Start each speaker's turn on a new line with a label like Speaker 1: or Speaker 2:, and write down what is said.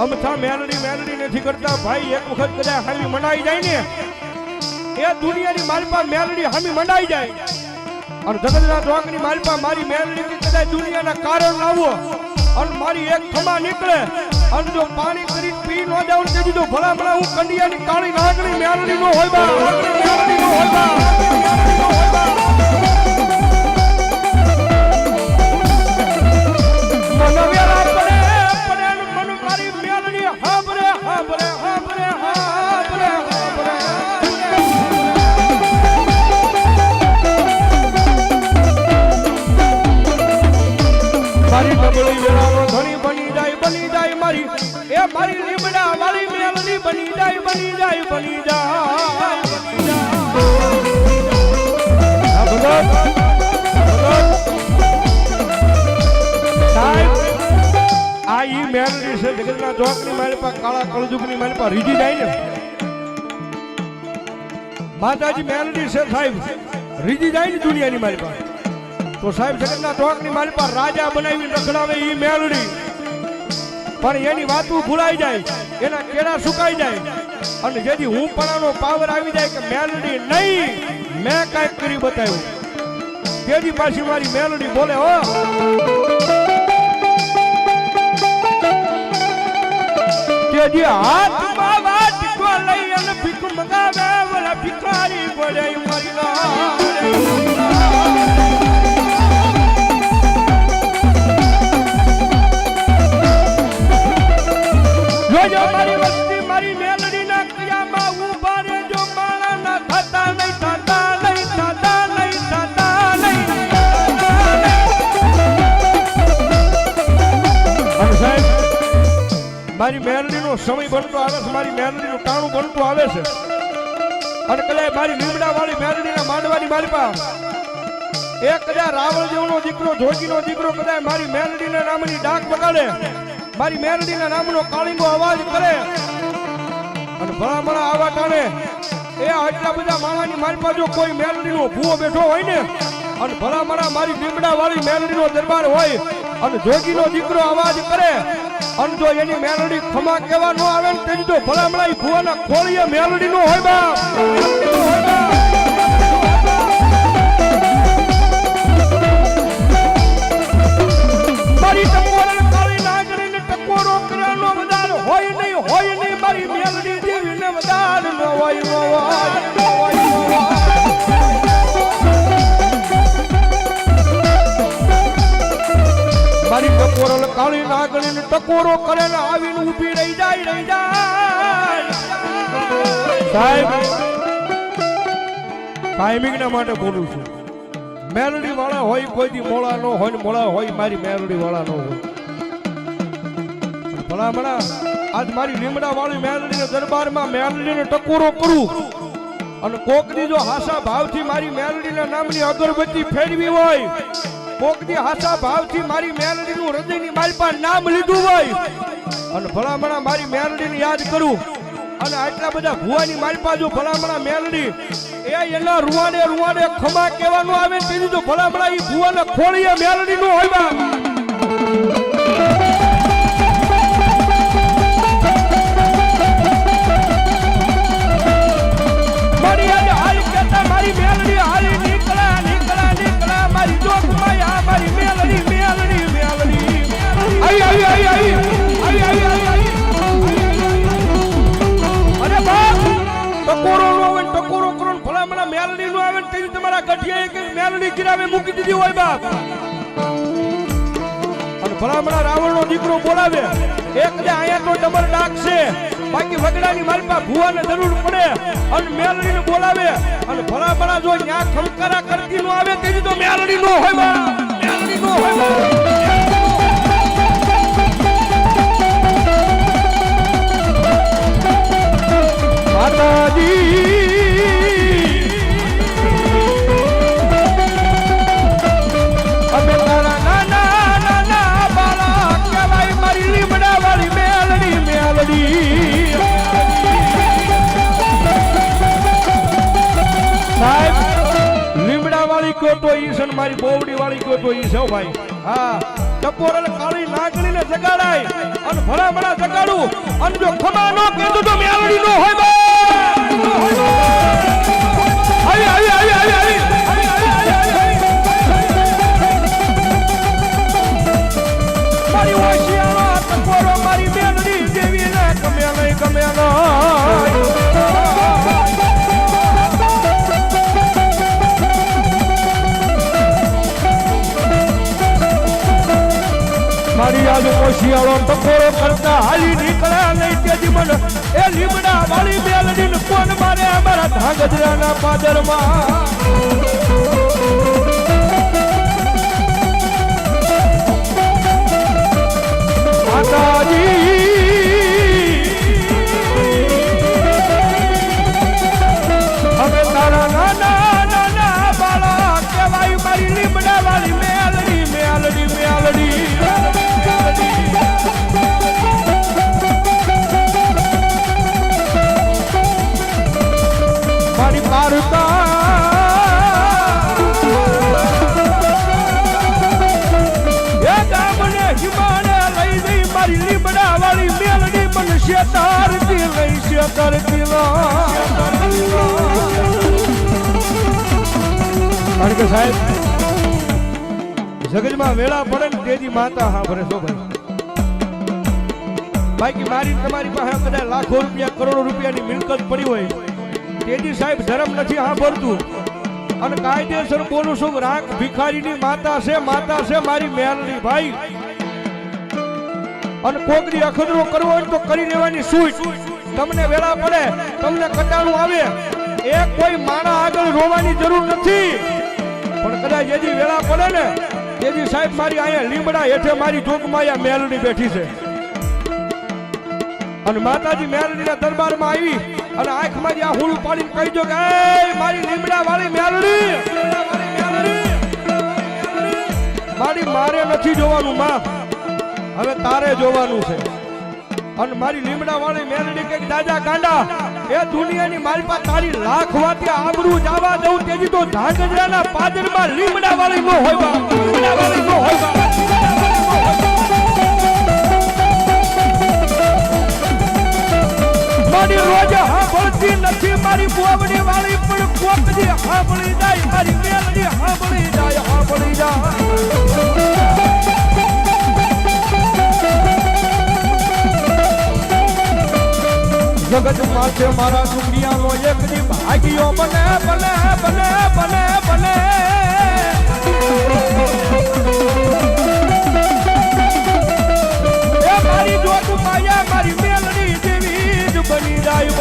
Speaker 1: અમથા મેલડી નથી કરતા ભાઈ. એક વખત કદાચ હામી મનાઈ જાય ને એ દુનિયાની માલપા મેલડી હામી મનાઈ જાય. અને જગતના ચોકની માલપા મારી મેલડી કદાચ દુનિયાના કારણ લાવો અને મારી એક ખમા નીકળે અને જો પાણી કરી પી ન જાઉં તે દીધો ભલા ભલા હું કંડિયાની કાળી નાગણી મેલડી નો હોય બા. મેલડી નો હોય બા. મારી લીમડા વાળી મેલડી બની જાય બની જાય બની જાય. આ ઈ મેલડી છે જગતના ચોકની મારી પાસે કાળા કળજુગની મારી પાસે રીજી જાય ને માતાજી મેલડી છે સાહેબ રીજી જાય ને દુનિયાની મારી પાસે તો સાહેબ જગતના ચોકની મારી પાસે રાજા બનાવી રખડાવે ઈ મેલડી. પણ એની વાતું ભૂલાઈ જાય એના કેળા સુકાઈ જાય અને જેથી હું પણાનો પાવર આવી જાય કે મેલડી નહીં મેં કાંઈક કરી બતાવ્યું તેજી પાછી મારી મેલડી બોલે હો. તેજી હાથમાં વાટકો લઈ અને ભીખ મગાવે ઓલા ભિખારી બોલે મારી જો મારી વસ્તી મારી મેલડી ના ક્યામાં ઉભા રે જો માળા ના થતા નહીં થતા નહીં થતા નહીં થતા નહીં. અને સાહેબ મારી મેલડી નો સમય બનતો આવે છે મારી મેલડી નું ટાણું બનતું આવે છે અને કદાચ મારી લીમડા વાળી મેલડી ના માંડવાની મારી પાસે એક કદાચ રાવણ જેવનો દીકરો જોગી નો દીકરો કદાચ મારી મેલડી ના નામની ડાક વગાડે મારી મેલડીના નામનો કાળીંગો અવાજ કરે અને ભલામણા આવા ટાણે એ આટલા બધા માણાની મારી પાસે કોઈ મેલડીનો ભૂવો બેઠો હોય ને અને ભલામણા મારી લીમડા વાળી મેલડીનો દરબાર હોય અને જોગીનો દીકરો અવાજ કરે અને જો એની મેલડી ખમા કેવા ન આવે ને તેથી તો ભલામણા એ ભૂવાના ખોળીએ મેલડીનો હોય બા. મારી હોય નહીં મારી મેલડી દેવીને વધાર ન હોય મારી ટકોરો કાળી નાગણીને ટકોરો કરે ને આવીને ઊભી રહી જાય. સાહેબ ટાઈમિંગ ના માટે બોલું છું મેલડી વાળા હોય કોઈ મોળા નો હોય મોળા હોય મારી મેલડી વાળા નો હોય ભલામણા આજ મારી લીમડા વાળી મેલડીના દરબારમાં મેલડીને ટકોરો કરું અને કોકની જો હાસા ભાવથી મારી મેલડીના નામની અગરબત્તી ફેરવી હોય કોકની હાસા ભાવથી મારી મેલડીનું હૃદયની મારી પાસે નામ લીધું હોય અને ભલામણા મારી મેલડીને યાદ કરું અને આટલા બધા ભુવાની મારી પાસે જો ભલામણા મેલડી એના રૂવાડે ખમા કહેવાનું આવે તેની તો ભલામણા એ ભુવાના ખોળીએ મેલડી નો હોય. મારી મેલડી હાલી નીકળા મારી જોગમાયા મારી મેલડી આઈ અરે બાપ ટકોરો નો આવે ટકોરો કરો ભલામણા મેલડી નો આવે તે તમારા ગઢિયા કે મેલડી કિરાવે મૂકી દીધી હોય બાપ અને ભલામણા રાવણ નો દીકરો બોલાવે એક દે આયા તો ડબલ ડાક છે બાકી વગડાની માલપા ભુવાને જરૂર પડે અને મેલડીને બોલાવે અને ભલામણા જો ન્યા ખમકારા કરતી નો આવે તેની તો મેલડી નો હોય બા. મેલડી નો હોય માતાજી અમે તારા નાના બાળા કહેવાય મારી લીમડા વાળી મેલડી સાહેબ લીમડા વાળી કયો તો ઈ છે મારી બોવડી વાળી કયો તો ઈ છે ભાઈ. હા ટપોર અને કાળી નાગણીને જગાડાય અને ભલા ભલા જગાડું અને જો ખમા નો કીધું તો મેલડી નો હોય બા આવી આવી આવી આવી આવી મારી ઓશિયાળા ટપોરો મારી મેલડી દેવી ને ગમે નહીં ગમે મારી આજ ઓશિયાળો ટપોરો કરતા હાલી નીકળ્યા નહીં તેજી મન એ લીમડા વાળી મેલડી ને કોણ મારે અમારા ધાંગધ્રાના પાદરમાં માતાજી હવે તારા નાના નાના બાળા કહેવાય મારી લીમડા વાળી મેલડી મેલડી મેલડી મારી પારતા એ ગામને હિમાને લઈ ગઈ મારી લીમડા વાળી મેલડી મને શેતારતી લઈ શેતારતી કારણ કે સાહેબ જગતમાં વેળા પડે ને તેજી માતા હા ભરે છો ભાઈ બાકી મારી તમારી પાસે કદાચ લાખો રૂપિયા કરોડો રૂપિયાની મિલકત પડી હોય તેજી સાહેબ ધર્મ નથી સાંભળતું અને કાયદેસર બોલું છું રાખ ભિખારીની માતા છે મારી મેલડી ભાઈ અને કોકની અખતરો કરવો હોય તો કરી લેવાની સૂટ તમને વેળા પડે તમને કટાણું આવે એ કોઈ માણા આગળ રોવાની જરૂર નથી પણ કદાચ જેજી વેળા પડે ને તેજી સાહેબ મારી અહીંયા લીમડા હેઠે મારી જોગમાં મેલડી બેઠી છે અને માતાજી મેલડીના દરબારમાં આવી અને આંખમાં આ હુળ પાડીને કહી દો કે એ મારી લીમડા વાળી મેલડી મારી મારે નથી જોવાનું માં હવે તારે જોવાનું છે અને મારી લીમડા વાળી મેલડી કે દાદા ગાંડા એ દુનિયાની મારી પાસે તારી લાખ વાતે આબરૂ જવા દઉં તેજી તો ધાંગધ્રાના પાદરમાં લીમડા વાળી નો હોય બા લીમડા વાળી નો હોય બા મારી રોજ સાંભળતી નથી મારી બોબડી વાળી પણ કોકડી સાંભળી જાય મારી મેલડી સાંભળી જાય જગત માથે મારા સુખિયાનો એક દી ભાગ્યો બને બને બને બને બને એ મારી જોત માયા મારી મેલડી દેવી જ બની જાય